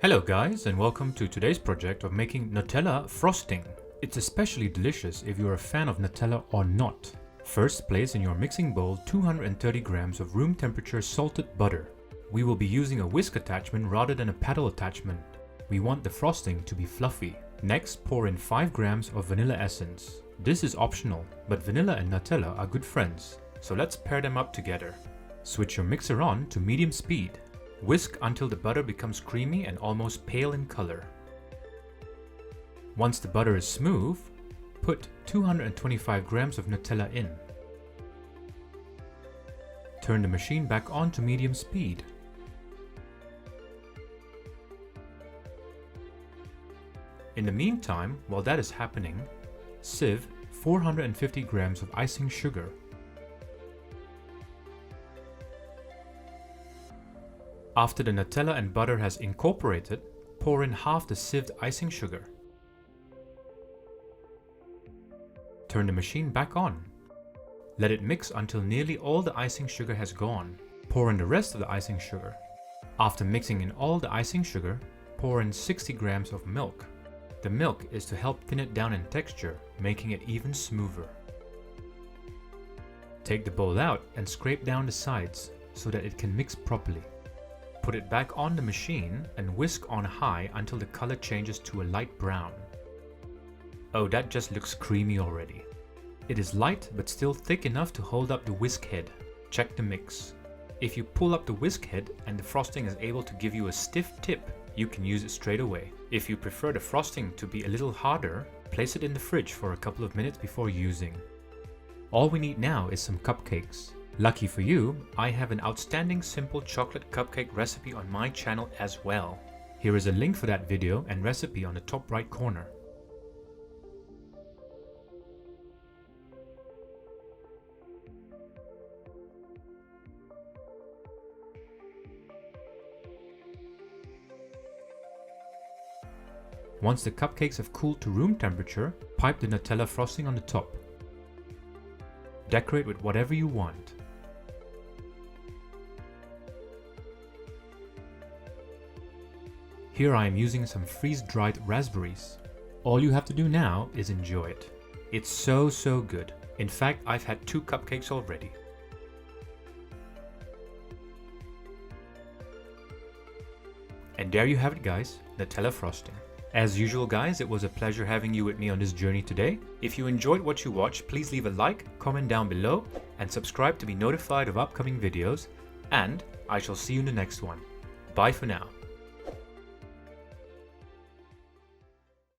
Hello guys, and welcome to today's project of making Nutella Frosting. It's especially delicious if you're a fan of Nutella or not. First, place in your mixing bowl 230 grams of room temperature salted butter. We will be using a whisk attachment rather than a paddle attachment. We want the frosting to be fluffy. Next, pour in 5 grams of vanilla essence. This is optional, but vanilla and Nutella are good friends, so let's pair them up together. Switch your mixer on to medium speed. Whisk until the butter becomes creamy and almost pale in color. Once the butter is smooth, put 225 grams of Nutella in. Turn the machine back on to medium speed. In the meantime, while that is happening, sieve 450 grams of icing sugar. After the Nutella and butter has incorporated, pour in half the sieved icing sugar. Turn the machine back on. Let it mix until nearly all the icing sugar has gone. Pour in the rest of the icing sugar. After mixing in all the icing sugar, pour in 60 grams of milk. The milk is to help thin it down in texture, making it even smoother. Take the bowl out and scrape down the sides so that it can mix properly. Put it back on the machine and whisk on high until the color changes to a light brown. Oh, that just looks creamy already. It is light but still thick enough to hold up the whisk head. Check the mix. If you pull up the whisk head and the frosting is able to give you a stiff tip, you can use it straight away. If you prefer the frosting to be a little harder, place it in the fridge for a couple of minutes before using. All we need now is some cupcakes. Lucky for you, I have an outstanding simple chocolate cupcake recipe on my channel as well. Here is a link for that video and recipe on the top right corner. Once the cupcakes have cooled to room temperature, pipe the Nutella frosting on the top. Decorate with whatever you want. Here I am using some freeze-dried raspberries. All you have to do now is enjoy it. It's so good. In fact, I've had 2 cupcakes already. And there you have it guys, Nutella frosting. As usual guys, it was a pleasure having you with me on this journey today. If you enjoyed what you watched, please leave a like, comment down below, and subscribe to be notified of upcoming videos. And I shall see you in the next one. Bye for now.